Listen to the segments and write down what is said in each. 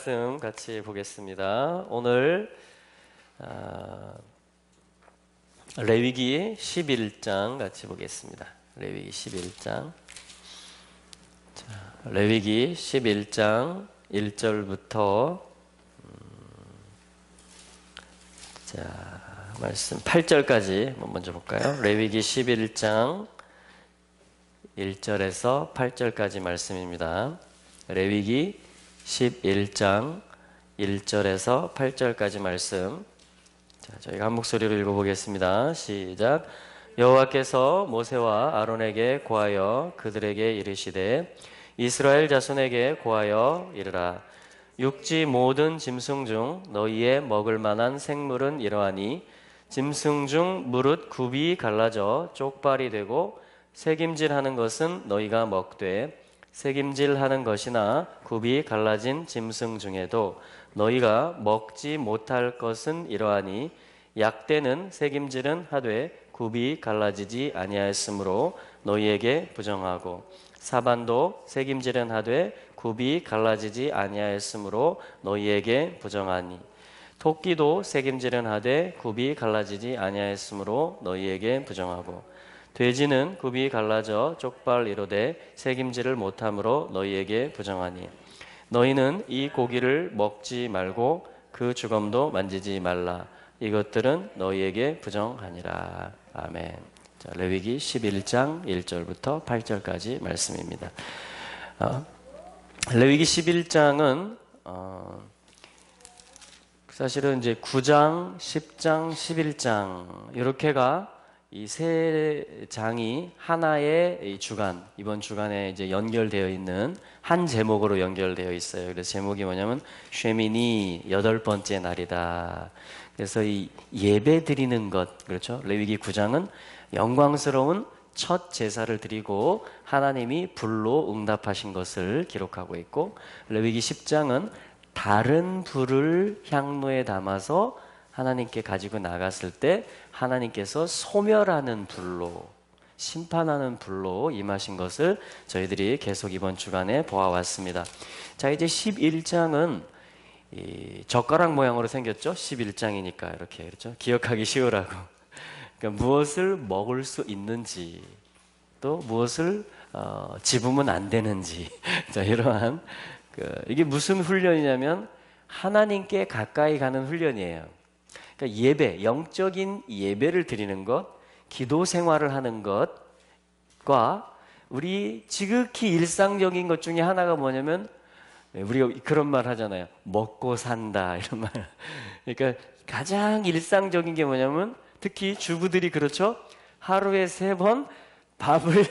말씀 같이 보겠습니다. 오늘 레위기 11장 같이 보겠습니다. 레위기 11장. 레위기 11장 1절부터 말씀 8절까지 먼저 볼까요? 레위기 11장 1절에서 8절까지 말씀입니다. 레위기 11장 1절에서 8절까지 말씀. 저희가 한 목소리로 읽어보겠습니다. 시작. 여호와께서 모세와 아론에게 고하여 그들에게 이르시되 이스라엘 자손에게 고하여 이르라. 육지 모든 짐승 중 너희의 먹을 만한 생물은 이러하니 짐승 중 무릇 굽이 갈라져 쪽발이 되고 새김질하는 것은 너희가 먹되 새김질하는 것이나 굽이 갈라진 짐승 중에도 너희가 먹지 못할 것은 이러하니 약대는 새김질은 하되 굽이 갈라지지 아니하였으므로 너희에게 부정하고 사반도 새김질은 하되 굽이 갈라지지 아니하였으므로 너희에게 부정하니 토끼도 새김질은 하되 굽이 갈라지지 아니하였으므로 너희에게 부정하고 돼지는 굽이 갈라져 쪽발 이로되 새김질을 못함으로 너희에게 부정하니 너희는 이 고기를 먹지 말고 그 주검도 만지지 말라. 이것들은 너희에게 부정하니라. 아멘. 자, 레위기 11장 1절부터 8절까지 말씀입니다. 레위기 11장은 사실은 이제 9장, 10장, 11장 이렇게가 이 세 장이 하나의 이 주간, 이번 주간에 이제 연결되어 있는 한 제목으로 연결되어 있어요. 그래서 제목이 뭐냐면 쉐미니 8번째 날이다. 그래서 이 예배 드리는 것, 그렇죠? 레위기 9장은 영광스러운 첫 제사를 드리고 하나님이 불로 응답하신 것을 기록하고 있고, 레위기 10장은 다른 불을 향로에 담아서 하나님께 가지고 나갔을 때 하나님께서 소멸하는 불로, 심판하는 불로 임하신 것을 저희들이 계속 이번 주간에 보아왔습니다. 자, 이제 11장은 이 젓가락 모양으로 생겼죠? 11장이니까 이렇게, 그렇죠? 기억하기 쉬우라고. 그러니까 무엇을 먹을 수 있는지, 또 무엇을 집으면 안 되는지. 자, 이러한 이게 무슨 훈련이냐면 하나님께 가까이 가는 훈련이에요. 그러니까 예배, 영적인 예배를 드리는 것, 기도 생활을 하는 것과 우리 지극히 일상적인 것 중에 하나가 뭐냐면 우리가 그런 말 하잖아요. 먹고 산다 이런 말. 그러니까 가장 일상적인 게 뭐냐면 특히 주부들이 그렇죠. 하루에 3번 밥을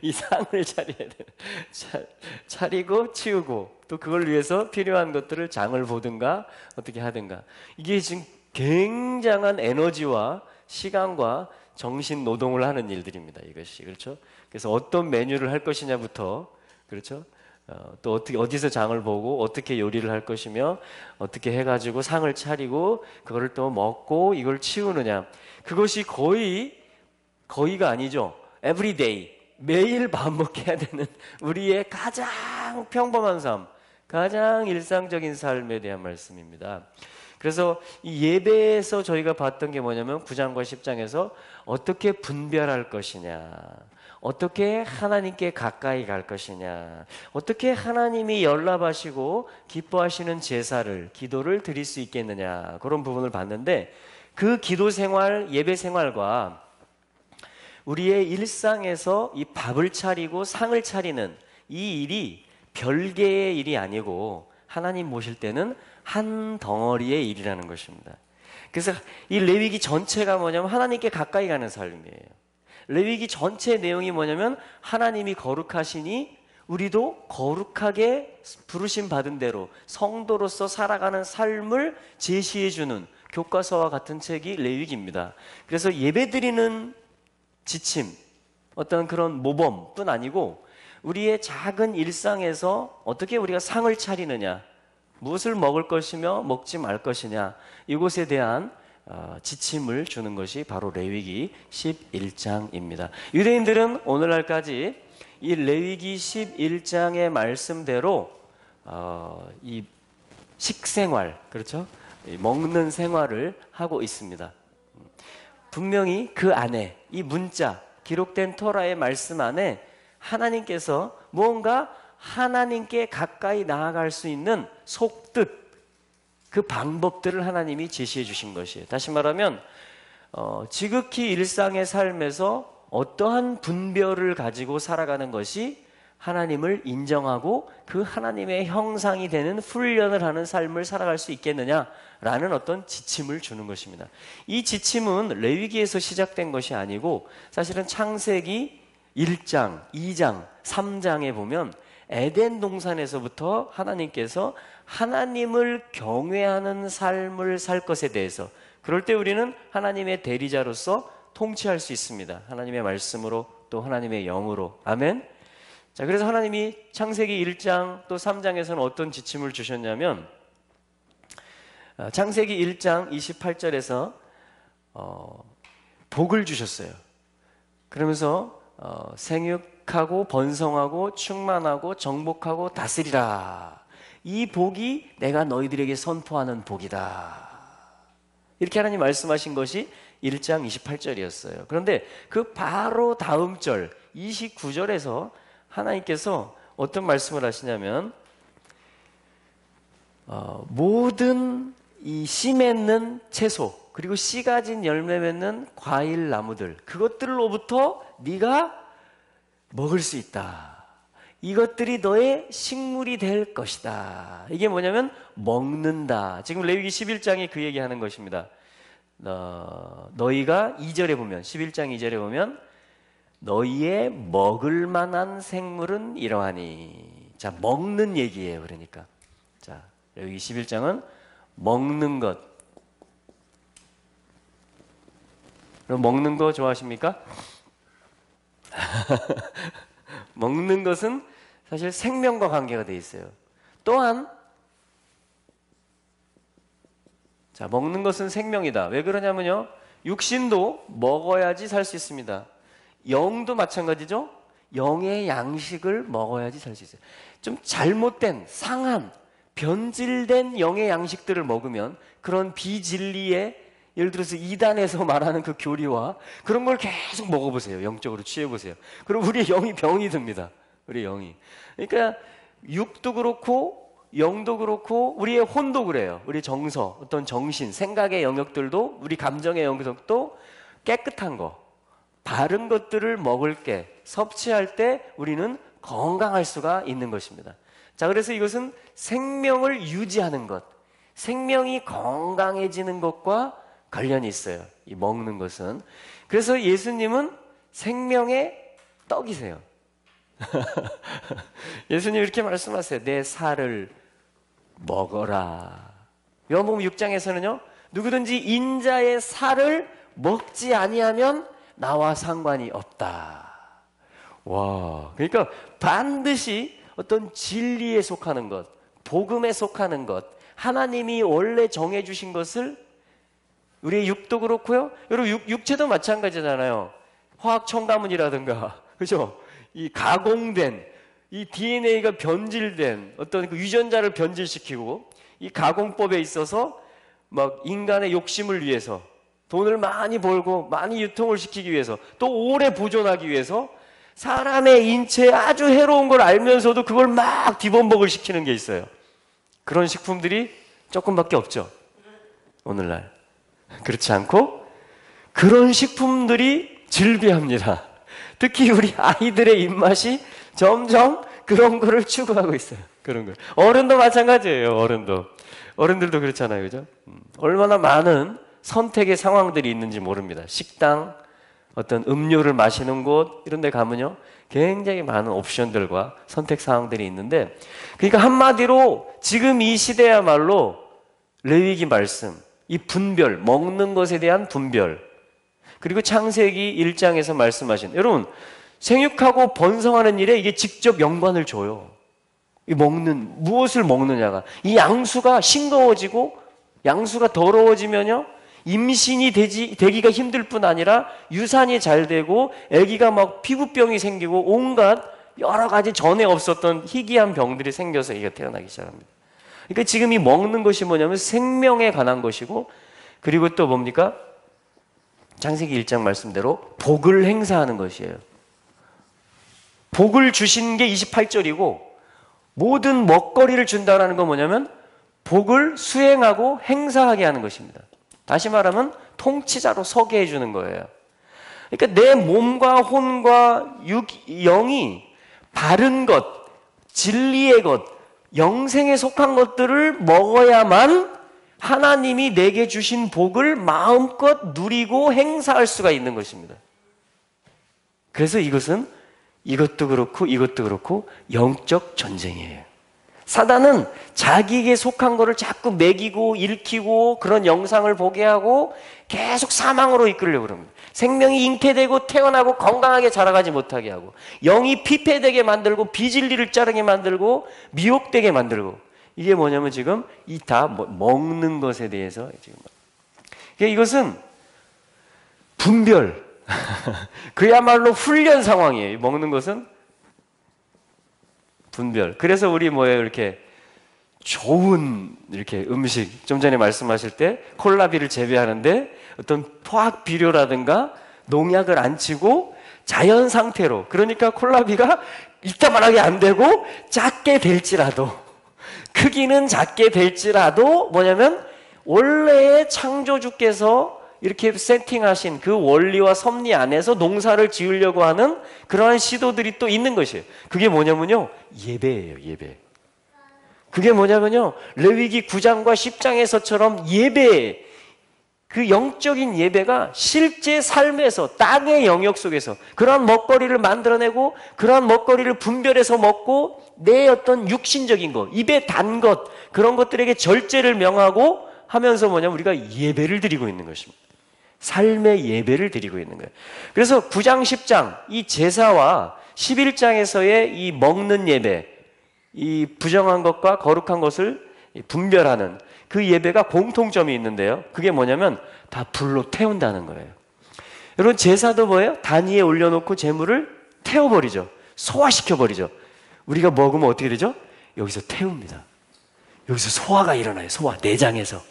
이 상을 차려야 돼요. 차리고 치우고 또 그걸 위해서 필요한 것들을 장을 보든가 어떻게 하든가. 이게 지금 굉장한 에너지와 시간과 정신 노동을 하는 일들입니다. 이것이, 그렇죠? 그래서 어떤 메뉴를 할 것이냐부터, 그렇죠? 또 어떻게 어디서 장을 보고 어떻게 요리를 할 것이며 어떻게 해가지고 상을 차리고 그거를 또 먹고 이걸 치우느냐. 그것이 거의가 아니죠. everyday, 매일 밥 먹게 해야 되는 우리의 가장 평범한 삶, 가장 일상적인 삶에 대한 말씀입니다. 그래서 이 예배에서 저희가 봤던 게 뭐냐면 9장과 10장에서 어떻게 분별할 것이냐, 어떻게 하나님께 가까이 갈 것이냐, 어떻게 하나님이 연락하시고 기뻐하시는 제사를, 기도를 드릴 수 있겠느냐, 그런 부분을 봤는데 그 기도 생활, 예배 생활과 우리의 일상에서 이 밥을 차리고 상을 차리는 이 일이 별개의 일이 아니고 하나님 모실 때는 한 덩어리의 일이라는 것입니다. 그래서 이 레위기 전체가 뭐냐면 하나님께 가까이 가는 삶이에요. 레위기 전체 내용이 뭐냐면 하나님이 거룩하시니 우리도 거룩하게 부르심 받은 대로 성도로서 살아가는 삶을 제시해주는 교과서와 같은 책이 레위기입니다. 그래서 예배드리는 지침, 어떤 그런 모범뿐 아니고 우리의 작은 일상에서 어떻게 우리가 상을 차리느냐, 무엇을 먹을 것이며 먹지 말 것이냐, 이것에 대한 지침을 주는 것이 바로 레위기 11장입니다. 유대인들은 오늘날까지 이 레위기 11장의 말씀대로 이 식생활, 그렇죠? 먹는 생활을 하고 있습니다. 분명히 그 안에, 이 문자, 기록된 토라의 말씀 안에 하나님께서 무언가 하나님께 가까이 나아갈 수 있는 속뜻, 그 방법들을 하나님이 제시해 주신 것이에요. 다시 말하면 지극히 일상의 삶에서 어떠한 분별을 가지고 살아가는 것이 하나님을 인정하고 그 하나님의 형상이 되는 훈련을 하는 삶을 살아갈 수 있겠느냐라는 어떤 지침을 주는 것입니다. 이 지침은 레위기에서 시작된 것이 아니고 사실은 창세기 1장, 2장, 3장에 보면 에덴 동산에서부터 하나님께서 하나님을 경외하는 삶을 살 것에 대해서, 그럴 때 우리는 하나님의 대리자로서 통치할 수 있습니다. 하나님의 말씀으로, 또 하나님의 영으로. 아멘. 자, 그래서 하나님이 창세기 1장 또 3장에서는 어떤 지침을 주셨냐면, 창세기 1장 28절에서 복을 주셨어요. 그러면서 생육하고 번성하고 충만하고 정복하고 다스리라. 이 복이 내가 너희들에게 선포하는 복이다. 이렇게 하나님 말씀하신 것이 1장 28절이었어요. 그런데 그 바로 다음 절 29절에서 하나님께서 어떤 말씀을 하시냐면, 모든 이 씨 맺는 채소, 그리고 씨 가진 열매 맺는 과일 나무들, 그것들로부터 네가 먹을 수 있다. 이것들이 너의 식물이 될 것이다. 이게 뭐냐면 먹는다. 지금 레위기 11장이 그 얘기하는 것입니다. 너희가 2절에 보면, 11장 2절에 보면 너희의 먹을 만한 생물은 이러하니. 자, 먹는 얘기예요. 그러니까 자, 레위기 11장은 먹는 것. 그럼 먹는 거 좋아하십니까? 먹는 것은 사실 생명과 관계가 돼 있어요. 또한 자, 먹는 것은 생명이다. 왜 그러냐면요, 육신도 먹어야지 살 수 있습니다. 영도 마찬가지죠. 영의 양식을 먹어야지 살 수 있어요. 좀 잘못된, 상한, 변질된 영의 양식들을 먹으면 그런 비진리의, 예를 들어서 이단에서 말하는 그 교리와 그런 걸 계속 먹어보세요. 영적으로 취해보세요. 그럼 우리의 영이 병이 듭니다. 우리의 영이. 그러니까 육도 그렇고 영도 그렇고 우리의 혼도 그래요. 우리 정서, 어떤 정신, 생각의 영역들도, 우리 감정의 영역도 깨끗한 거, 바른 것들을 먹을 게, 섭취할 때 우리는 건강할 수가 있는 것입니다. 자, 그래서 이것은 생명을 유지하는 것, 생명이 건강해지는 것과 관련이 있어요. 이 먹는 것은. 그래서 예수님은 생명의 떡이세요. 예수님 이렇게 말씀하세요. 내 살을 먹어라. 요한복음 6장에서는요, 누구든지 인자의 살을 먹지 아니하면 나와 상관이 없다. 와, 그러니까 반드시 어떤 진리에 속하는 것, 복음에 속하는 것, 하나님이 원래 정해주신 것을, 우리의 육도 그렇고요. 여러분, 육체도 마찬가지잖아요. 화학 첨가물이라든가, 그죠? 이 가공된, 이 DNA가 변질된 어떤 그 유전자를 변질시키고, 이 가공법에 있어서 막 인간의 욕심을 위해서, 돈을 많이 벌고 많이 유통을 시키기 위해서, 또 오래 보존하기 위해서 사람의 인체에 아주 해로운 걸 알면서도 그걸 막 뒤범벅을 시키는 게 있어요. 그런 식품들이 조금밖에 없죠, 오늘날. 그렇지 않고 그런 식품들이 즐비합니다. 특히 우리 아이들의 입맛이 점점 그런 거를 추구하고 있어요. 그런 걸. 어른도 마찬가지예요. 어른들도 그렇잖아요. 그죠? 얼마나 많은 선택의 상황들이 있는지 모릅니다. 식당, 어떤 음료를 마시는 곳, 이런 데 가면요, 굉장히 많은 옵션들과 선택 사항들이 있는데, 그러니까 한마디로 지금 이 시대야말로 레위기 말씀, 이 분별, 먹는 것에 대한 분별, 그리고 창세기 1장에서 말씀하신, 여러분, 생육하고 번성하는 일에 이게 직접 연관을 줘요. 이 무엇을 먹느냐가. 이 양수가 싱거워지고 양수가 더러워지면요, 임신이 되기가 힘들 뿐 아니라 유산이 잘 되고 아기가 막 피부병이 생기고 온갖 여러 가지 전에 없었던 희귀한 병들이 생겨서 애기가 태어나기 시작합니다. 그러니까 지금 이 먹는 것이 뭐냐면 생명에 관한 것이고, 그리고 또 뭡니까? 창세기 1장 말씀대로 복을 행사하는 것이에요. 복을 주신 게 28절이고 모든 먹거리를 준다는 건 뭐냐면 복을 수행하고 행사하게 하는 것입니다. 다시 말하면 통치자로 서게 해주는 거예요. 그러니까 내 몸과 혼과 영이 바른 것, 진리의 것, 영생에 속한 것들을 먹어야만 하나님이 내게 주신 복을 마음껏 누리고 행사할 수가 있는 것입니다. 그래서 이것은 이것도 그렇고 영적 전쟁이에요. 사단은 자기에게 속한 것을 자꾸 먹이고 일으키고 그런 영상을 보게 하고 계속 사망으로 이끌려고 합니다. 생명이 잉태되고 태어나고 건강하게 자라가지 못하게 하고, 영이 피폐되게 만들고 비진리를 자르게 만들고 미혹되게 만들고, 이게 뭐냐면 지금 이 다 먹는 것에 대해서 지금 이것은 분별 그야말로 훈련 상황이에요. 먹는 것은 분별. 그래서 우리 뭐예요, 이렇게 좋은 이렇게 음식, 좀 전에 말씀하실 때 콜라비를 재배하는데 어떤 포학 비료라든가 농약을 안 치고 자연 상태로, 그러니까 콜라비가 이따만하게 안 되고 작게 될지라도, 크기는 작게 될지라도 뭐냐면 원래의 창조주께서 이렇게 세팅하신 그 원리와 섭리 안에서 농사를 지으려고 하는 그러한 시도들이 또 있는 것이에요. 그게 뭐냐면요, 예배예요. 예배. 그게 뭐냐면요, 레위기 9장과 10장에서처럼 예배, 그 영적인 예배가 실제 삶에서 땅의 영역 속에서 그러한 먹거리를 만들어내고 그러한 먹거리를 분별해서 먹고 내 어떤 육신적인 것, 입에 단 것, 그런 것들에게 절제를 명하고 하면서 뭐냐면 우리가 예배를 드리고 있는 것입니다. 삶의 예배를 드리고 있는 거예요. 그래서 9장 10장 이 제사와 11장에서의 이 먹는 예배, 이 부정한 것과 거룩한 것을 분별하는 그 예배가 공통점이 있는데요, 그게 뭐냐면 다 불로 태운다는 거예요. 여러분, 제사도 뭐예요? 단 위에 올려놓고 제물을 태워버리죠. 소화시켜버리죠. 우리가 먹으면 어떻게 되죠? 여기서 태웁니다. 여기서 소화가 일어나요. 소화, 내장에서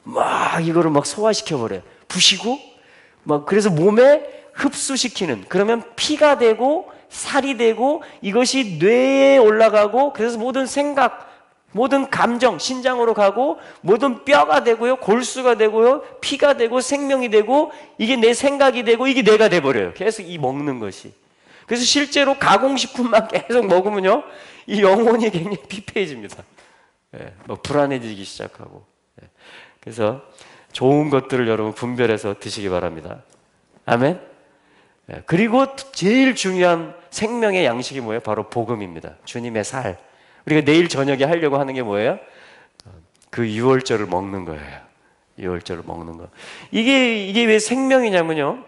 막 이거를 막 소화시켜버려요. 부시고 막, 그래서 몸에 흡수시키는, 그러면 피가 되고 살이 되고 이것이 뇌에 올라가고, 그래서 모든 생각, 모든 감정, 신장으로 가고 모든 뼈가 되고요, 골수가 되고요, 피가 되고 생명이 되고, 이게 내 생각이 되고 이게 내가 돼버려요. 계속 이 먹는 것이. 그래서 실제로 가공식품만 계속 먹으면요, 이 영혼이 굉장히 피폐해집니다. 예, 막 불안해지기 시작하고. 예. 그래서 좋은 것들을 여러분 분별해서 드시기 바랍니다. 아멘. 예. 그리고 제일 중요한 생명의 양식이 뭐예요? 바로 복음입니다. 주님의 살. 우리가 내일 저녁에 하려고 하는 게 뭐예요? 그 유월절을 먹는 거예요. 유월절을 먹는 거. 이게 왜 생명이냐면요,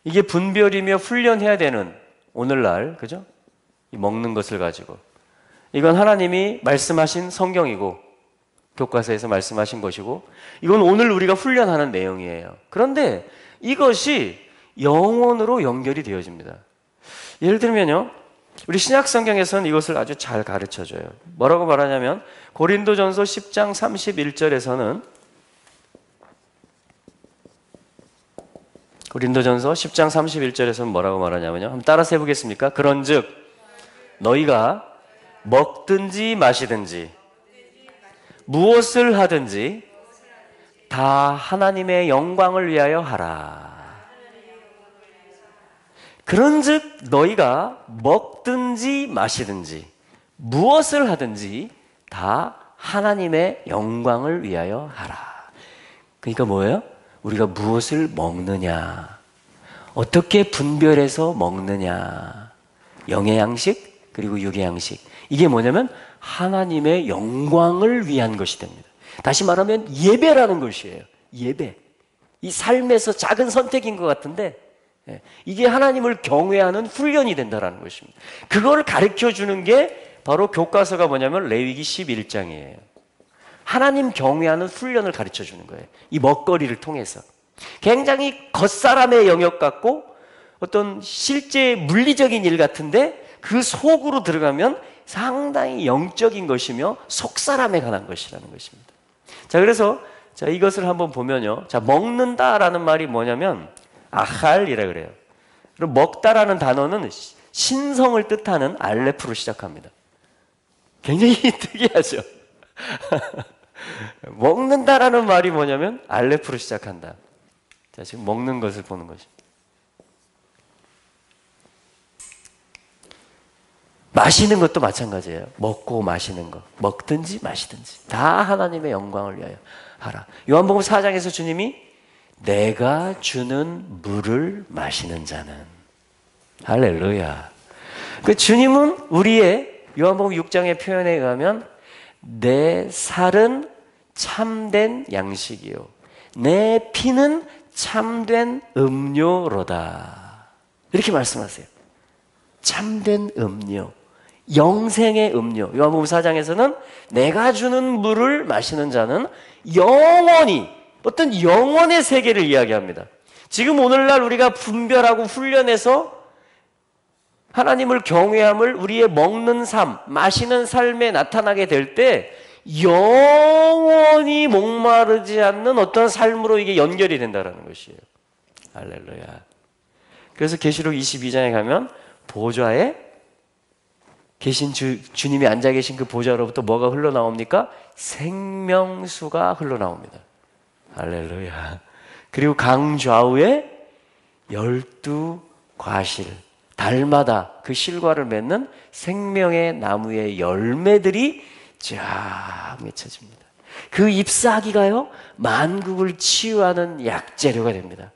이게 분별이며 훈련해야 되는 오늘날, 그죠? 이 먹는 것을 가지고, 이건 하나님이 말씀하신 성경이고 교과서에서 말씀하신 것이고, 이건 오늘 우리가 훈련하는 내용이에요. 그런데 이것이 영혼으로 연결이 되어집니다. 예를 들면요, 우리 신약 성경에서는 이것을 아주 잘 가르쳐줘요. 뭐라고 말하냐면 고린도전서 10장 31절에서는, 고린도전서 10장 31절에서는 뭐라고 말하냐면요, 한번 따라서 해보겠습니까? 그런즉 너희가 먹든지 마시든지 무엇을 하든지 다 하나님의 영광을 위하여 하라. 그런즉 너희가 먹든지 마시든지 무엇을 하든지 다 하나님의 영광을 위하여 하라. 그러니까 뭐예요? 우리가 무엇을 먹느냐, 어떻게 분별해서 먹느냐, 영의 양식 그리고 육의 양식, 이게 뭐냐면 하나님의 영광을 위한 것이 됩니다. 다시 말하면 예배라는 것이에요. 예배. 이 삶에서 작은 선택인 것 같은데 이게 하나님을 경외하는 훈련이 된다는 것입니다. 그걸 가르쳐주는 게 바로 교과서가 뭐냐면 레위기 11장이에요. 하나님 경외하는 훈련을 가르쳐주는 거예요. 이 먹거리를 통해서. 굉장히 겉사람의 영역 같고 어떤 실제 물리적인 일 같은데 그 속으로 들어가면 상당히 영적인 것이며 속사람에 관한 것이라는 것입니다. 자, 그래서 자, 이것을 한번 보면요. 자, 먹는다라는 말이 뭐냐면 아할이라 그래요. 그리고 먹다라는 단어는 신성을 뜻하는 알레프로 시작합니다. 굉장히 특이하죠. 먹는다라는 말이 뭐냐면 알레프로 시작한다. 자, 지금 먹는 것을 보는 것입니다. 마시는 것도 마찬가지예요. 먹고 마시는 것. 먹든지 마시든지 다 하나님의 영광을 위하여 하라. 요한복음 4장에서 주님이 내가 주는 물을 마시는 자는, 할렐루야. 그 주님은 우리의 요한복음 6장의 표현에 의하면 내 살은 참된 양식이요 내 피는 참된 음료로다. 이렇게 말씀하세요. 참된 음료, 영생의 음료. 요한복음 4장에서는 내가 주는 물을 마시는 자는 영원히, 어떤 영원의 세계를 이야기합니다. 지금 오늘날 우리가 분별하고 훈련해서 하나님을 경외함을 우리의 먹는 삶, 마시는 삶에 나타나게 될 때 영원히 목마르지 않는 어떤 삶으로 이게 연결이 된다는 것이에요. 할렐루야. 그래서 계시록 22장에 가면 보좌에 계신 주님이 앉아 계신 그 보좌로부터 뭐가 흘러나옵니까? 생명수가 흘러나옵니다. 할렐루야. 그리고 강 좌우에 12과실, 달마다 그 실과를 맺는 생명의 나무의 열매들이 쫙 맺혀집니다. 그 잎사귀가요, 만국을 치유하는 약재료가 됩니다.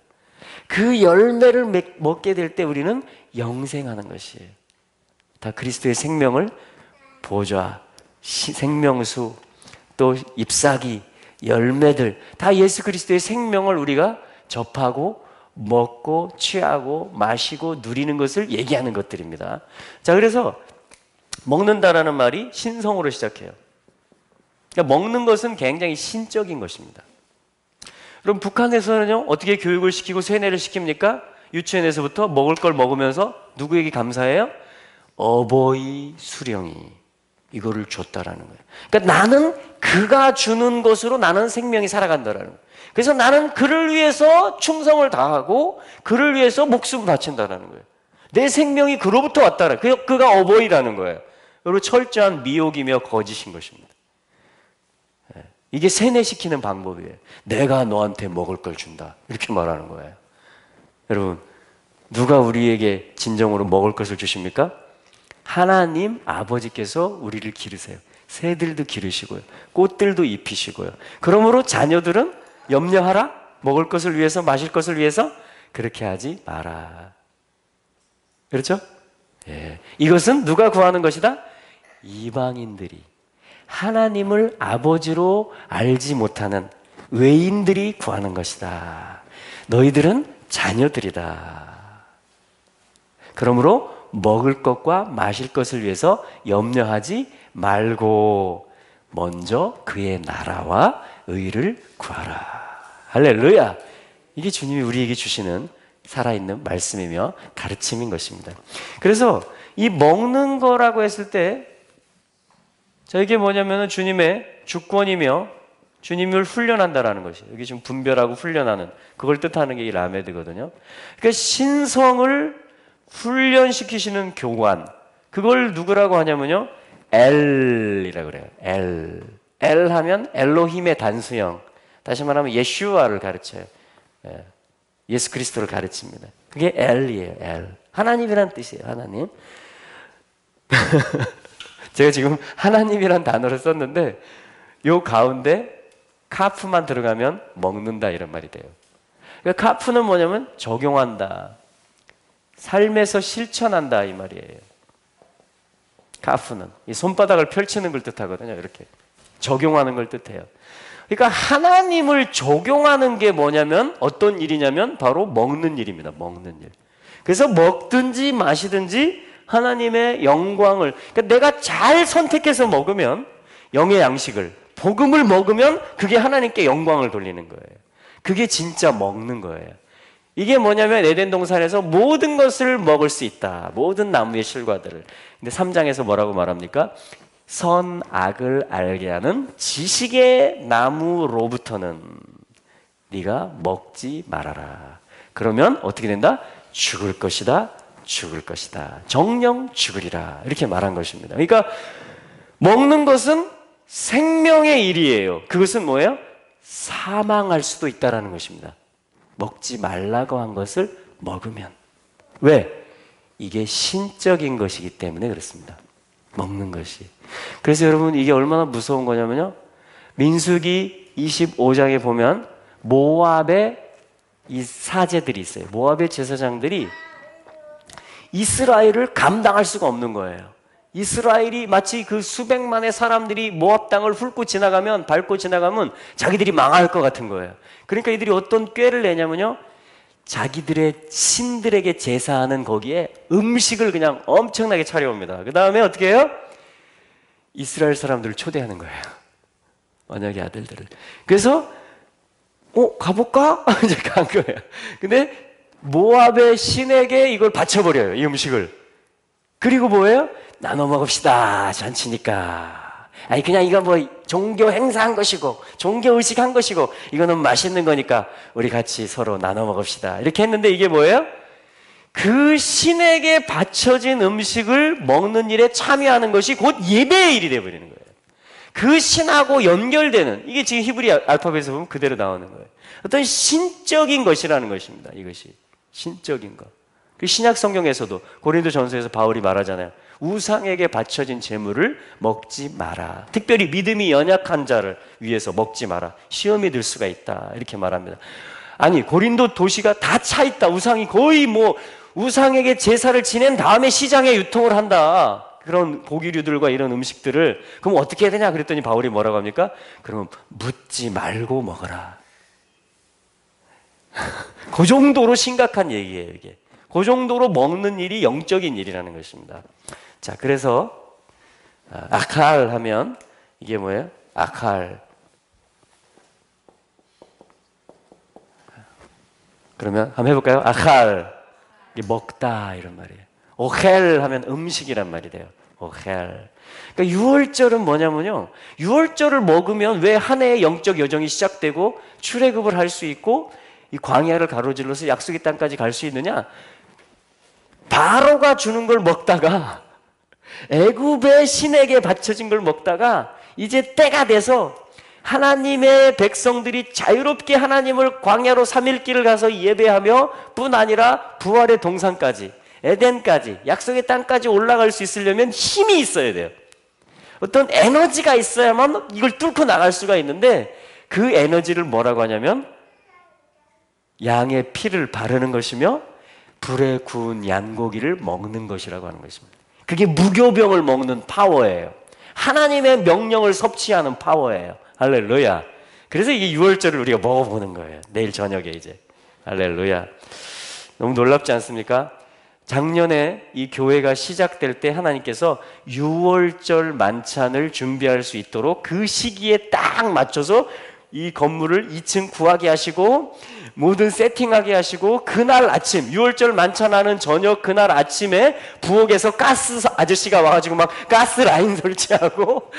그 열매를 먹게 될 때 우리는 영생하는 것이에요. 다 그리스도의 생명을, 보좌, 생명수, 또 잎사귀, 열매들, 다 예수 그리스도의 생명을 우리가 접하고 먹고 취하고 마시고 누리는 것을 얘기하는 것들입니다. 자, 그래서 먹는다라는 말이 신성으로 시작해요. 그러니까 먹는 것은 굉장히 신적인 것입니다. 그럼 북한에서는요, 어떻게 교육을 시키고 세뇌를 시킵니까? 유치원에서부터 먹을 걸 먹으면서 누구에게 감사해요? 어버이 수령이 이거를 줬다라는 거예요. 그러니까 나는 그가 주는 것으로 나는 생명이 살아간다라는 거예요. 그래서 나는 그를 위해서 충성을 다하고 그를 위해서 목숨을 바친다라는 거예요. 내 생명이 그로부터 왔다는 거예요. 그가 어버이라는 거예요. 여러분, 철저한 미혹이며 거짓인 것입니다. 이게 세뇌시키는 방법이에요. 내가 너한테 먹을 걸 준다, 이렇게 말하는 거예요. 여러분, 누가 우리에게 진정으로 먹을 것을 주십니까? 하나님 아버지께서 우리를 기르세요. 새들도 기르시고요, 꽃들도 입히시고요. 그러므로 자녀들은 염려하라, 먹을 것을 위해서, 마실 것을 위해서 그렇게 하지 마라. 그렇죠? 예. 이것은 누가 구하는 것이다? 이방인들이, 하나님을 아버지로 알지 못하는 외인들이 구하는 것이다. 너희들은 자녀들이다. 그러므로 먹을 것과 마실 것을 위해서 염려하지 말고 먼저 그의 나라와 의를 구하라. 할렐루야. 이게 주님이 우리에게 주시는 살아있는 말씀이며 가르침인 것입니다. 그래서 이 먹는 거라고 했을 때, 자, 이게 뭐냐면 주님의 주권이며 주님을 훈련한다라는 것이에요. 여기 지금 분별하고 훈련하는, 그걸 뜻하는 게 이 라메드거든요. 그러니까 신성을 훈련시키시는 교관, 그걸 누구라고 하냐면요, 엘이라고 그래요. 엘 하면 엘로힘의 단수형, 다시 말하면 예슈아를 가르쳐요. 예수 그리스도를 가르칩니다. 그게 엘이에요. 엘, 하나님이란 뜻이에요. 하나님. 제가 지금 하나님이란 단어를 썼는데 요 가운데 카프만 들어가면 먹는다, 이런 말이 돼요. 그러니까 카프는 뭐냐면 적용한다, 삶에서 실천한다, 이 말이에요. 카프는 이 손바닥을 펼치는 걸 뜻하거든요. 이렇게 적용하는 걸 뜻해요. 그러니까 하나님을 적용하는 게 뭐냐면, 어떤 일이냐면 바로 먹는 일입니다. 먹는 일. 그래서 먹든지 마시든지 하나님의 영광을, 그러니까 내가 잘 선택해서 먹으면, 영의 양식을, 복음을 먹으면 그게 하나님께 영광을 돌리는 거예요. 그게 진짜 먹는 거예요. 이게 뭐냐면 에덴 동산에서 모든 것을 먹을 수 있다. 모든 나무의 실과들을. 근데 3장에서 뭐라고 말합니까? 선악을 알게 하는 지식의 나무로부터는 네가 먹지 말아라. 그러면 어떻게 된다? 죽을 것이다. 죽을 것이다. 정령 죽으리라. 이렇게 말한 것입니다. 그러니까 먹는 것은 생명의 일이에요. 그것은 뭐예요? 사망할 수도 있다는 것입니다. 먹지 말라고 한 것을 먹으면. 왜? 이게 신적인 것이기 때문에 그렇습니다. 먹는 것이. 그래서 여러분 이게 얼마나 무서운 거냐면요. 민수기 25장에 보면 모압의 이 사제들이 있어요. 모압의 제사장들이 이스라엘을 감당할 수가 없는 거예요. 이스라엘이 마치 그 수백만의 사람들이 모압 땅을 훑고 지나가면, 밟고 지나가면 자기들이 망할 것 같은 거예요. 그러니까 이들이 어떤 꾀를 내냐면요, 자기들의 신들에게 제사하는 거기에 음식을 그냥 엄청나게 차려옵니다. 그 다음에 어떻게 해요? 이스라엘 사람들을 초대하는 거예요. 언약의 아들들을. 그래서 가볼까? 이제 간 거예요. 근데 모압의 신에게 이걸 바쳐버려요. 이 음식을. 그리고 뭐예요? 나눠 먹읍시다. 잔치니까. 아니 그냥 이거 뭐 종교 행사한 것이고 종교 의식한 것이고 이거는 맛있는 거니까 우리 같이 서로 나눠 먹읍시다. 이렇게 했는데 이게 뭐예요? 그 신에게 바쳐진 음식을 먹는 일에 참여하는 것이 곧 예배의 일이 되어버리는 거예요. 그 신하고 연결되는, 이게 지금 히브리 알파벳에서 보면 그대로 나오는 거예요. 어떤 신적인 것이라는 것입니다. 이것이 신적인 것. 그 신약 성경에서도 고린도 전서에서 바울이 말하잖아요. 우상에게 바쳐진 재물을 먹지 마라. 특별히 믿음이 연약한 자를 위해서 먹지 마라. 시험이 들 수가 있다. 이렇게 말합니다. 아니 고린도 도시가 다 차 있다. 우상이 거의 뭐 우상에게 제사를 지낸 다음에 시장에 유통을 한다. 그런 고기류들과 이런 음식들을. 그럼 어떻게 해야 되냐 그랬더니 바울이 뭐라고 합니까? 그러면 묻지 말고 먹어라. 그 정도로 심각한 얘기예요, 이게. 그 정도로 먹는 일이 영적인 일이라는 것입니다. 자, 그래서 아칼 하면 이게 뭐예요? 아칼. 그러면 한번 해볼까요? 아칼. 이게 먹다 이런 말이에요. 오헬 하면 음식이란 말이 돼요. 오헬. 그러니까 유월절은 뭐냐면요. 유월절을 먹으면 왜 한 해의 영적 여정이 시작되고 출애굽을 할 수 있고 이 광야를 가로질러서 약속의 땅까지 갈 수 있느냐? 바로가 주는 걸 먹다가 애굽의 신에게 바쳐진 걸 먹다가 이제 때가 돼서 하나님의 백성들이 자유롭게 하나님을 광야로 3일 길을 가서 예배하며 뿐 아니라 부활의 동산까지 에덴까지 약속의 땅까지 올라갈 수 있으려면 힘이 있어야 돼요. 어떤 에너지가 있어야만 이걸 뚫고 나갈 수가 있는데 그 에너지를 뭐라고 하냐면 양의 피를 바르는 것이며 불에 구운 양고기를 먹는 것이라고 하는 것입니다. 그게 무교병을 먹는 파워예요. 하나님의 명령을 섭취하는 파워예요. 할렐루야. 그래서 이게 유월절을 우리가 먹어보는 거예요. 내일 저녁에 이제. 할렐루야. 너무 놀랍지 않습니까? 작년에 이 교회가 시작될 때 하나님께서 유월절 만찬을 준비할 수 있도록 그 시기에 딱 맞춰서 이 건물을 2층 구하게 하시고 모든 세팅하게 하시고 그날 아침 유월절 만찬하는 저녁 그날 아침에 부엌에서 가스 아저씨가 와가지고 막 가스 라인 설치하고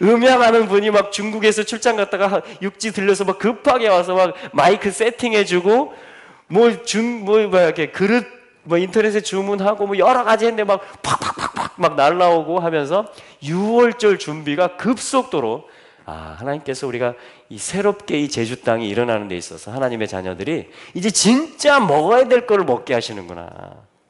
음향하는 분이 막 중국에서 출장 갔다가 육지 들려서 막 급하게 와서 막 마이크 세팅해주고 이렇게 그릇 인터넷에 주문하고 뭐 여러 가지 했는데 막 팍팍팍팍 막 날라오고 하면서 유월절 준비가 급속도로 하나님께서 우리가 이 새롭게 이 제주 땅이 일어나는 데 있어서 하나님의 자녀들이 이제 진짜 먹어야 될 거를 먹게 하시는구나.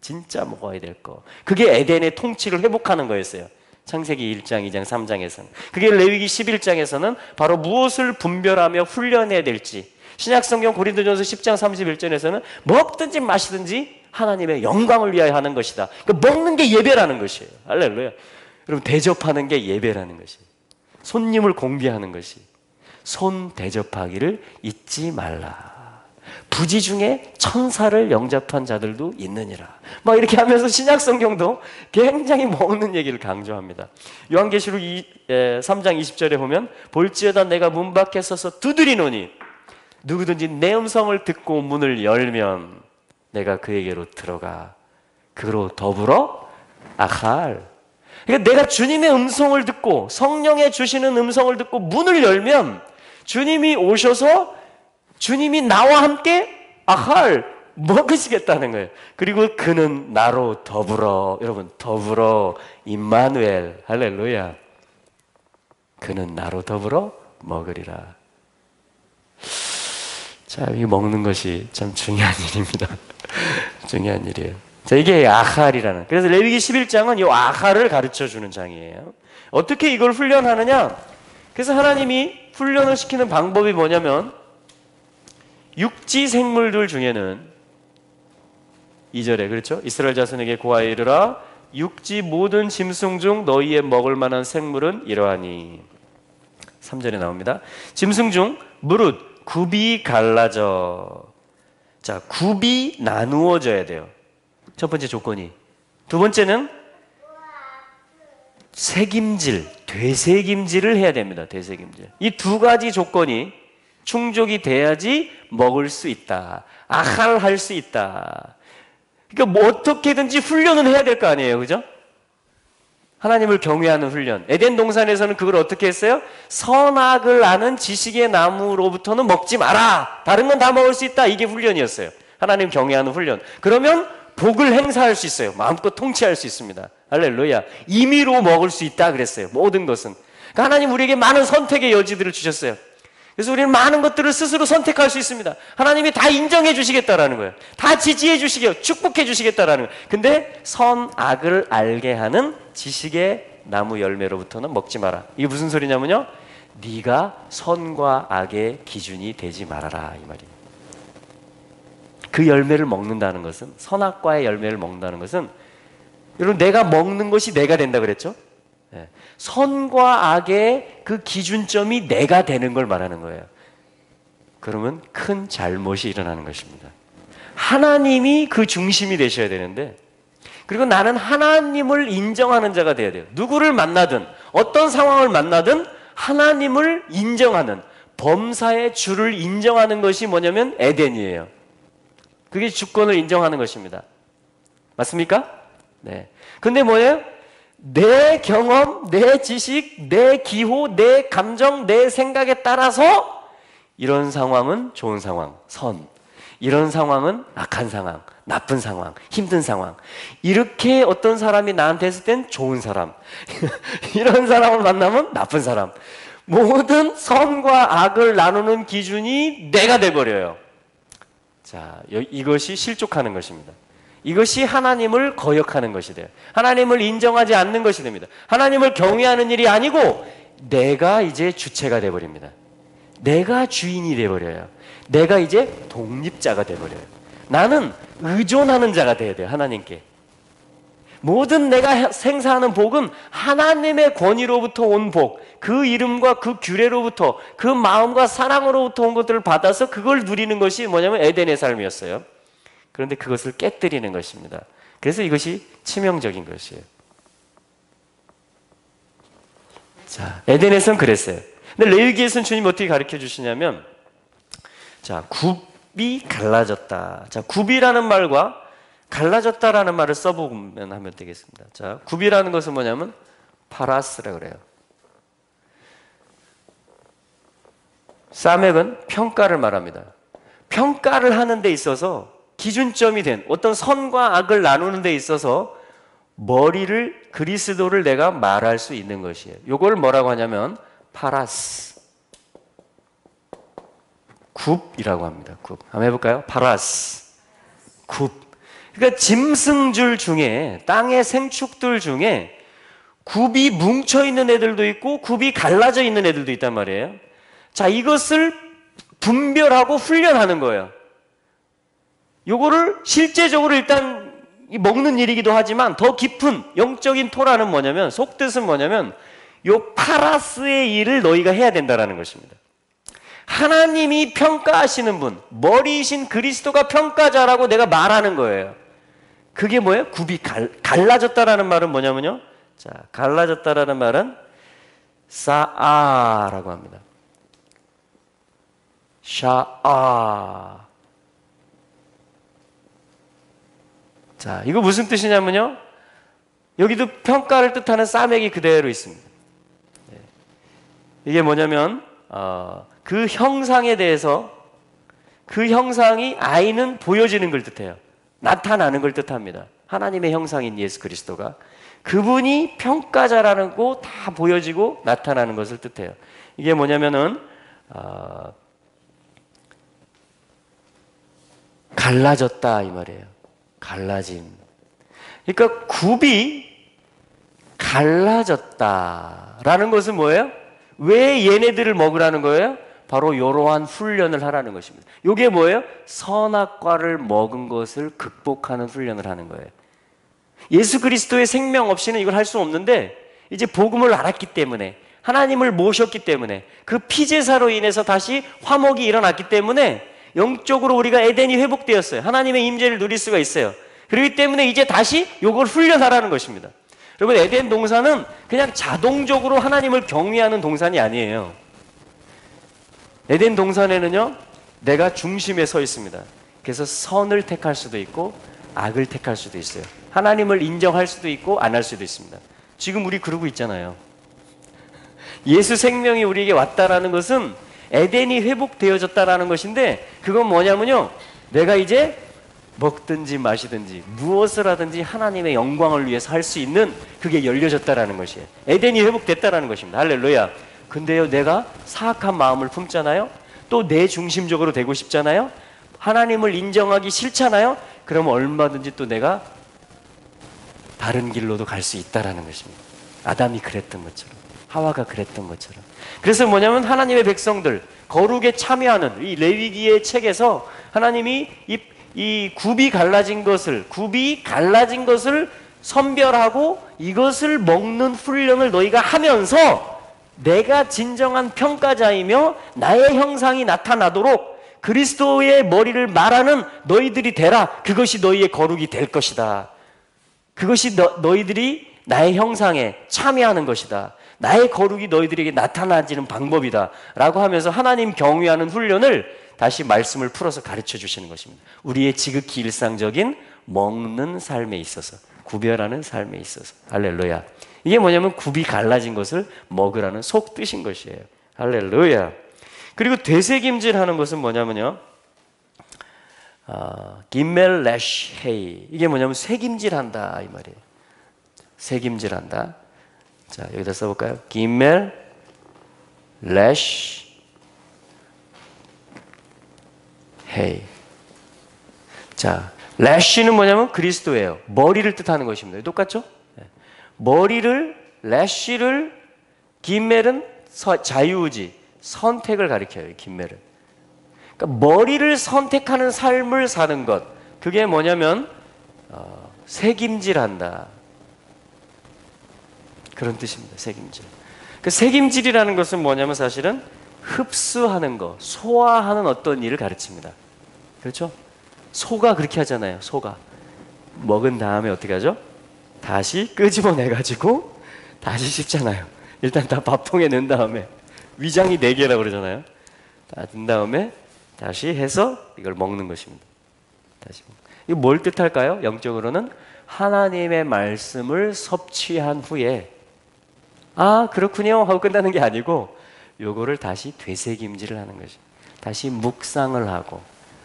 진짜 먹어야 될 거. 그게 에덴의 통치를 회복하는 거였어요. 창세기 1장, 2장, 3장에서는. 그게 레위기 11장에서는 바로 무엇을 분별하며 훈련해야 될지. 신약성경 고린도전서 10장 31절에서는 먹든지 마시든지 하나님의 영광을 위하여 하는 것이다. 그러니까 먹는 게 예배라는 것이에요. 할렐루야. 여러분 대접하는 게 예배라는 것이에요. 손님을 공비하는 것이 손 대접하기를 잊지 말라. 부지 중에 천사를 영접한 자들도 있느니라. 막 이렇게 하면서 신약성경도 굉장히 먹는 얘기를 강조합니다. 요한계시록 3장 20절에 보면 볼지어다 내가 문 밖에 서서 두드리노니 누구든지 내 음성을 듣고 문을 열면 내가 그에게로 들어가 그로 더불어 아칼. 그러니까 내가 주님의 음성을 듣고 성령의 주시는 음성을 듣고 문을 열면 주님이 오셔서 주님이 나와 함께 아칼 먹으시겠다는 거예요. 그리고 그는 나로 더불어, 여러분, 더불어 임마누엘, 할렐루야. 그는 나로 더불어 먹으리라. 자, 이 먹는 것이 참 중요한 일입니다. 중요한 일이에요. 자, 이게 아칼이라는. 그래서 레위기 11장은 이 아칼을 가르쳐 주는 장이에요. 어떻게 이걸 훈련하느냐? 그래서 하나님이 훈련을 시키는 방법이 뭐냐면 육지 생물들 중에는 2절에 그렇죠? 이스라엘 자손에게 고하여 이르라 육지 모든 짐승 중 너희의 먹을 만한 생물은 이러하니 3절에 나옵니다. 짐승 중 무릇 굽이 갈라져. 자, 굽이 나누어져야 돼요. 첫 번째 조건이. 두 번째는 새김질, 되새김질을 해야 됩니다. 되새김질. 이 두 가지 조건이 충족이 돼야지 먹을 수 있다. 아칼할 수 있다. 그러니까 뭐 어떻게든지 훈련을 해야 될 거 아니에요. 그죠? 하나님을 경외하는 훈련. 에덴 동산에서는 그걸 어떻게 했어요? 선악을 아는 지식의 나무로부터는 먹지 마라. 다른 건 다 먹을 수 있다. 이게 훈련이었어요. 하나님 경외하는 훈련. 그러면 복을 행사할 수 있어요. 마음껏 통치할 수 있습니다. 할렐루야. 임의로 먹을 수 있다 그랬어요. 모든 것은. 그러니까 하나님 우리에게 많은 선택의 여지들을 주셨어요. 그래서 우리는 많은 것들을 스스로 선택할 수 있습니다. 하나님이 다 인정해 주시겠다라는 거예요. 다 지지해 주시게요. 축복해 주시겠다라는 거예요. 근데 선악을 알게 하는 지식의 나무 열매로부터는 먹지 마라. 이게 무슨 소리냐면요. 네가 선과 악의 기준이 되지 말아라 이 말이에요. 그 열매를 먹는다는 것은 선악과의 열매를 먹는다는 것은 여러분 내가 먹는 것이 내가 된다 그랬죠? 네. 선과 악의 그 기준점이 내가 되는 걸 말하는 거예요. 그러면 큰 잘못이 일어나는 것입니다. 하나님이 그 중심이 되셔야 되는데 그리고 나는 하나님을 인정하는 자가 되어야 돼요. 누구를 만나든 어떤 상황을 만나든 하나님을 인정하는 범사의 주를 인정하는 것이 뭐냐면 에덴이에요. 그게 주권을 인정하는 것입니다. 맞습니까? 네. 근데 뭐예요? 내 경험, 내 지식, 내 기호, 내 감정, 내 생각에 따라서 이런 상황은 좋은 상황, 선. 이런 상황은 악한 상황, 나쁜 상황, 힘든 상황. 이렇게 어떤 사람이 나한테 했을 땐 좋은 사람. 이런 사람을 만나면 나쁜 사람. 모든 선과 악을 나누는 기준이 내가 돼버려요. 자, 이것이 실족하는 것입니다. 이것이 하나님을 거역하는 것이 돼요. 하나님을 인정하지 않는 것이 됩니다. 하나님을 경외하는 일이 아니고 내가 이제 주체가 돼버립니다. 내가 주인이 돼버려요. 내가 이제 독립자가 돼버려요. 나는 의존하는 자가 돼야 돼요. 하나님께. 모든 내가 생사하는 복은 하나님의 권위로부터 온 복, 그 이름과 그 규례로부터 그 마음과 사랑으로부터 온 것들을 받아서 그걸 누리는 것이 뭐냐면 에덴의 삶이었어요. 그런데 그것을 깨뜨리는 것입니다. 그래서 이것이 치명적인 것이에요. 자, 에덴에서는 그랬어요. 근데 레위기에서는 주님이 어떻게 가르쳐 주시냐면 자, 굽이 갈라졌다. 자, 굽이라는 말과 갈라졌다라는 말을 써보면 하면 되겠습니다. 자, 굽이라는 것은 뭐냐면 파라스라 그래요. 사맥은 평가를 말합니다. 평가를 하는 데 있어서 기준점이 된 어떤 선과 악을 나누는 데 있어서 머리를 그리스도를 내가 말할 수 있는 것이에요. 이걸 뭐라고 하냐면 파라스, 굽이라고 합니다. 굽. 한번 해볼까요? 파라스, 굽. 그러니까 짐승줄 중에 땅의 생축들 중에 굽이 뭉쳐있는 애들도 있고 굽이 갈라져 있는 애들도 있단 말이에요. 자, 이것을 분별하고 훈련하는 거예요. 요거를 실제적으로 일단 먹는 일이기도 하지만 더 깊은 영적인 토라는 뭐냐면 속뜻은 뭐냐면 요 파라스의 일을 너희가 해야 된다라는 것입니다. 하나님이 평가하시는 분, 머리이신 그리스도가 평가자라고 내가 말하는 거예요. 그게 뭐예요? 굽이 갈라졌다라는 말은 뭐냐면요. 자, 갈라졌다라는 말은 사아라고 합니다. 샤아. 자, 이거 무슨 뜻이냐면요. 여기도 평가를 뜻하는 싸매기 그대로 있습니다. 이게 뭐냐면 그 형상에 대해서 그 형상이 아이는 보여지는 걸 뜻해요. 나타나는 걸 뜻합니다. 하나님의 형상인 예수 그리스도가 그분이 평가자라는 거 다 보여지고 나타나는 것을 뜻해요. 이게 뭐냐면은 갈라졌다 이 말이에요. 갈라짐. 그러니까 굽이 갈라졌다라는 것은 뭐예요? 왜 얘네들을 먹으라는 거예요? 바로 이러한 훈련을 하라는 것입니다. 이게 뭐예요? 선악과를 먹은 것을 극복하는 훈련을 하는 거예요. 예수 그리스도의 생명 없이는 이걸 할 수 없는데 이제 복음을 알았기 때문에 하나님을 모셨기 때문에 그 피제사로 인해서 다시 화목이 일어났기 때문에 영적으로 우리가 에덴이 회복되었어요. 하나님의 임재를 누릴 수가 있어요. 그렇기 때문에 이제 다시 이걸 훈련하라는 것입니다. 여러분, 에덴 동산은 그냥 자동적으로 하나님을 경외하는 동산이 아니에요. 에덴 동산에는요, 내가 중심에 서 있습니다. 그래서 선을 택할 수도 있고 악을 택할 수도 있어요. 하나님을 인정할 수도 있고 안 할 수도 있습니다. 지금 우리 그러고 있잖아요. 예수 생명이 우리에게 왔다라는 것은 에덴이 회복되어졌다라는 것인데, 그건 뭐냐면요, 내가 이제 먹든지 마시든지 무엇을 하든지 하나님의 영광을 위해서 할 수 있는 그게 열려졌다라는 것이에요. 에덴이 회복됐다라는 것입니다. 할렐루야. 근데요, 내가 사악한 마음을 품잖아요. 또 내 중심적으로 되고 싶잖아요. 하나님을 인정하기 싫잖아요. 그러면 얼마든지 또 내가 다른 길로도 갈 수 있다라는 것입니다. 아담이 그랬던 것처럼, 하와가 그랬던 것처럼. 그래서 뭐냐면 하나님의 백성들 거룩에 참여하는 이 레위기의 책에서 하나님이 이 굽이 갈라진 것을 선별하고 이것을 먹는 훈련을 너희가 하면서 내가 진정한 평가자이며 나의 형상이 나타나도록 그리스도의 머리를 말하는 너희들이 되라. 그것이 너희의 거룩이 될 것이다. 그것이 너희들이 나의 형상에 참여하는 것이다. 나의 거룩이 너희들에게 나타나지는 방법이다 라고 하면서 하나님 경외하는 훈련을 다시 말씀을 풀어서 가르쳐 주시는 것입니다. 우리의 지극히 일상적인 먹는 삶에 있어서, 구별하는 삶에 있어서. 할렐루야. 이게 뭐냐면 굽이 갈라진 것을 먹으라는 속뜻인 것이에요. 할렐루야. 그리고 되새김질하는 것은 뭐냐면요, 김멜 레쉬 헤이. 이게 뭐냐면 새김질한다 이 말이에요. 새김질한다. 자, 여기다 써볼까요? 김멜 레쉬 헤이. 자, 레쉬는 뭐냐면 그리스도예요. 머리를 뜻하는 것입니다. 똑같죠? 머리를, 레쉬를, 김멜은 자유의지, 선택을 가리켜요. 김멜은. 그러니까 머리를 선택하는 삶을 사는 것. 그게 뭐냐면 새김질한다. 그런 뜻입니다. 새김질. 그 새김질이라는 것은 뭐냐면 사실은 흡수하는 거, 소화하는 어떤 일을 가르칩니다. 그렇죠? 소가 그렇게 하잖아요. 소가 먹은 다음에 어떻게 하죠? 다시 끄집어내가지고 다시 씹잖아요. 일단 다 밥통에 넣은 다음에 위장이 4개라고 그러잖아요. 다 넣은 다음에 다시 해서 이걸 먹는 것입니다. 다시. 이거 뭘 뜻할까요? 영적으로는 하나님의 말씀을 섭취한 후에 아 그렇군요 하고 끝나는 게 아니고 요거를 다시 되새김질을 하는 것이. 다시 묵상을 하고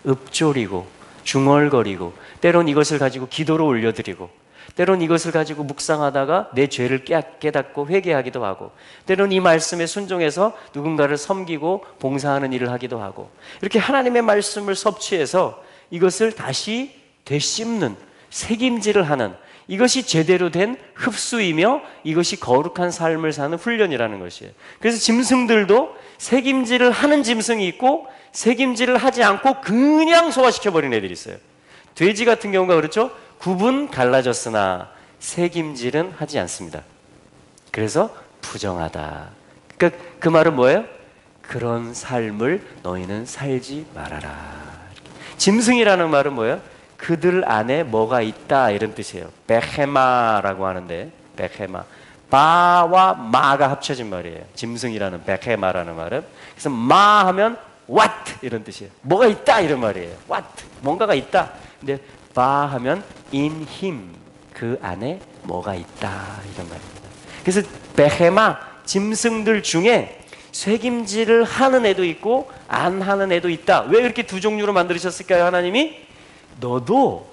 읊조리고 중얼거리고 때론 이것을 가지고 기도로 올려드리고 때론 이것을 가지고 묵상하다가 내 죄를 깨닫고 회개하기도 하고 때론 이 말씀에 순종해서 누군가를 섬기고 봉사하는 일을 하기도 하고 이렇게 하나님의 말씀을 섭취해서 이것을 다시 되씹는 새김질을 하는 이것이 제대로 된 흡수이며 이것이 거룩한 삶을 사는 훈련이라는 것이에요. 그래서 짐승들도 새김질을 하는 짐승이 있고 새김질을 하지 않고 그냥 소화시켜버리는 애들이 있어요. 돼지 같은 경우가 그렇죠. 굽은 갈라졌으나 새김질은 하지 않습니다. 그래서 부정하다. 그러니까 그 말은 뭐예요? 그런 삶을 너희는 살지 말아라. 짐승이라는 말은 뭐예요? 그들 안에 뭐가 있다 이런 뜻이에요. 베헤마라고 하는데 베헤마 바와 마가 합쳐진 말이에요. 짐승이라는 베헤마라는 말은. 그래서 마 하면 what 이런 뜻이에요. 뭐가 있다 이런 말이에요. what 뭔가가 있다. 근데 바 하면 in him 그 안에 뭐가 있다 이런 말입니다. 그래서 베헤마 짐승들 중에 쇠김질을 하는 애도 있고 안 하는 애도 있다. 왜 이렇게 두 종류로 만드셨을까요? 하나님이 너도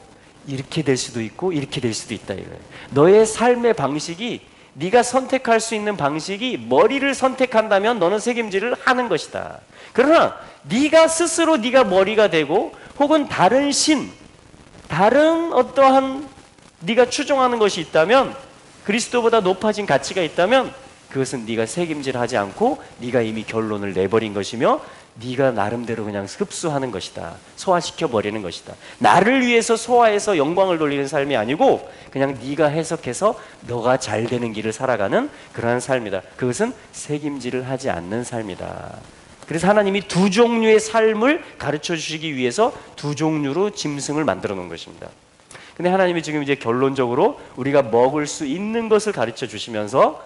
이렇게 될 수도 있고 이렇게 될 수도 있다 이거예요. 너의 삶의 방식이 네가 선택할 수 있는 방식이 머리를 선택한다면 너는 쇠김질을 하는 것이다. 그러나 네가 스스로 네가 머리가 되고 혹은 다른 신, 다른 어떠한 네가 추종하는 것이 있다면 그리스도보다 높아진 가치가 있다면 그것은 네가 쇠김질하지 않고 네가 이미 결론을 내버린 것이며 네가 나름대로 그냥 흡수하는 것이다. 소화시켜 버리는 것이다. 나를 위해서 소화해서 영광을 돌리는 삶이 아니고 그냥 네가 해석해서 너가 잘 되는 길을 살아가는 그러한 삶이다. 그것은 쇠김질을 하지 않는 삶이다. 그래서 하나님이 두 종류의 삶을 가르쳐 주시기 위해서 두 종류로 짐승을 만들어 놓은 것입니다. 근데 하나님이 지금 이제 결론적으로 우리가 먹을 수 있는 것을 가르쳐 주시면서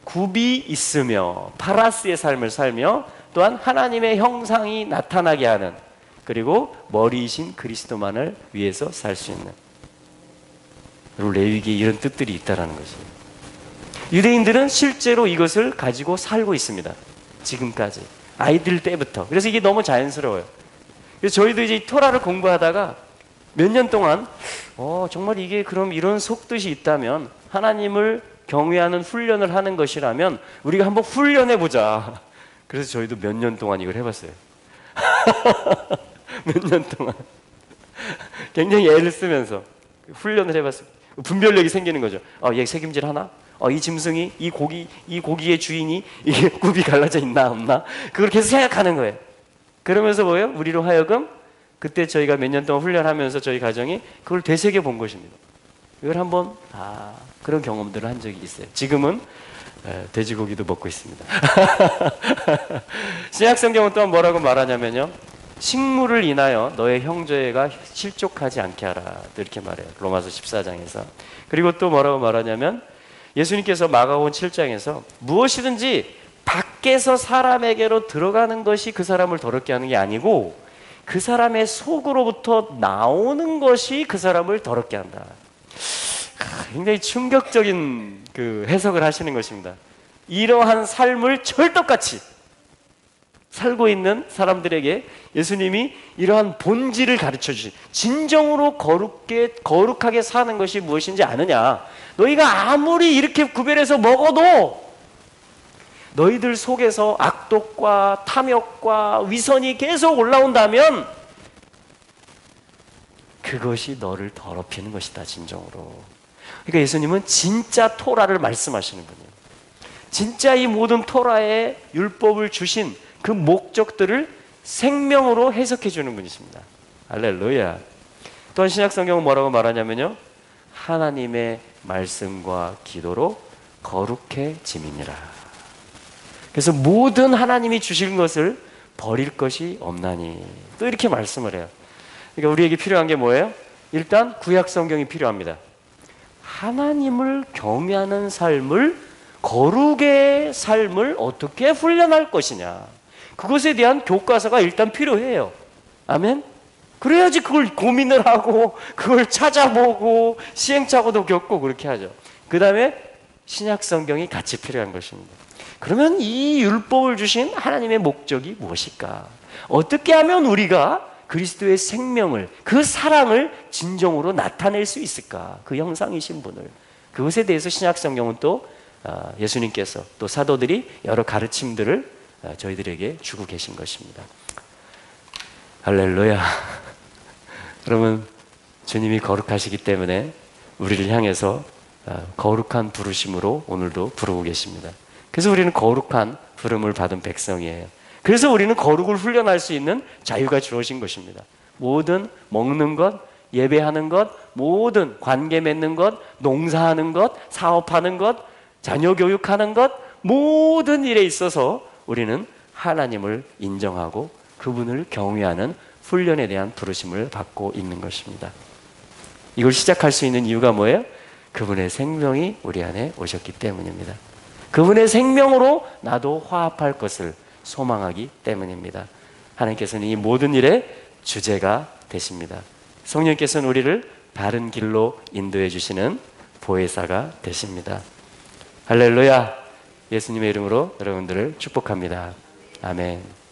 굽이 있으며 파라스의 삶을 살며 또한 하나님의 형상이 나타나게 하는 그리고 머리이신 그리스도만을 위해서 살 수 있는 그리고 레위기에 이런 뜻들이 있다는 것입니다. 유대인들은 실제로 이것을 가지고 살고 있습니다. 지금까지 아이들 때부터. 그래서 이게 너무 자연스러워요. 그래서 저희도 이제 토라를 공부하다가 몇 년 동안 정말 이게 그럼 이런 속뜻이 있다면 하나님을 경외하는 훈련을 하는 것이라면 우리가 한번 훈련해 보자. 그래서 저희도 몇 년 동안 이걸 해봤어요. 몇 년 동안 굉장히 애를 쓰면서 훈련을 해봤어요. 분별력이 생기는 거죠. 얘 책임질 하나? 이 짐승이 이 고기의 주인이 이게 굽이 갈라져 있나 없나? 그걸 계속 생각하는 거예요. 그러면서 뭐예요? 우리로 하여금 그때 저희가 몇 년 동안 훈련하면서 저희 가정이 그걸 되새겨 본 것입니다. 이걸 한번 그런 경험들을 한 적이 있어요. 지금은 돼지고기도 먹고 있습니다. 신약 성경은 또한 뭐라고 말하냐면요, 식물을 인하여 너의 형제가 실족하지 않게 하라 이렇게 말해요. 로마서 14장에서. 그리고 또 뭐라고 말하냐면 예수님께서 마가복음 7장에서 무엇이든지 밖에서 사람에게로 들어가는 것이 그 사람을 더럽게 하는 게 아니고 그 사람의 속으로부터 나오는 것이 그 사람을 더럽게 한다. 굉장히 충격적인 그 해석을 하시는 것입니다. 이러한 삶을 철떡같이 살고 있는 사람들에게 예수님이 이러한 본질을 가르쳐 주신, 진정으로 거룩하게 사는 것이 무엇인지 아느냐? 너희가 아무리 이렇게 구별해서 먹어도 너희들 속에서 악독과 탐욕과 위선이 계속 올라온다면 그것이 너를 더럽히는 것이다, 진정으로. 그러니까 예수님은 진짜 토라를 말씀하시는 분이에요. 진짜 이 모든 토라의 율법을 주신 그 목적들을 생명으로 해석해 주는 분이십니다. 할렐루야. 또한 신약 성경은 뭐라고 말하냐면요, 하나님의 말씀과 기도로 거룩해짐이니라. 그래서 모든 하나님이 주신 것을 버릴 것이 없나니, 또 이렇게 말씀을 해요. 그러니까 우리에게 필요한 게 뭐예요? 일단 구약 성경이 필요합니다. 하나님을 경외하는 삶을, 거룩의 삶을 어떻게 훈련할 것이냐, 그것에 대한 교과서가 일단 필요해요. 아멘? 그래야지 그걸 고민을 하고 그걸 찾아보고 시행착오도 겪고 그렇게 하죠. 그 다음에 신약 성경이 같이 필요한 것입니다. 그러면 이 율법을 주신 하나님의 목적이 무엇일까? 어떻게 하면 우리가 그리스도의 생명을, 그 사랑을 진정으로 나타낼 수 있을까? 그 형상이신 분을. 그것에 대해서 신약 성경은 또 예수님께서 또 사도들이 여러 가르침들을 저희들에게 주고 계신 것입니다. 할렐루야. 그러면 주님이 거룩하시기 때문에 우리를 향해서 거룩한 부르심으로 오늘도 부르고 계십니다. 그래서 우리는 거룩한 부름을 받은 백성이에요. 그래서 우리는 거룩을 훈련할 수 있는 자유가 주어진 것입니다. 모든 먹는 것, 예배하는 것, 모든 관계 맺는 것, 농사하는 것, 사업하는 것, 자녀 교육하는 것, 모든 일에 있어서 우리는 하나님을 인정하고 그분을 경외하는 훈련에 대한 부르심을 받고 있는 것입니다. 이걸 시작할 수 있는 이유가 뭐예요? 그분의 생명이 우리 안에 오셨기 때문입니다. 그분의 생명으로 나도 화합할 것을 소망하기 때문입니다. 하나님께서는 이 모든 일의 주제가 되십니다. 성령께서는 우리를 바른 길로 인도해 주시는 보혜사가 되십니다. 할렐루야. 예수님의 이름으로 여러분들을 축복합니다. 아멘.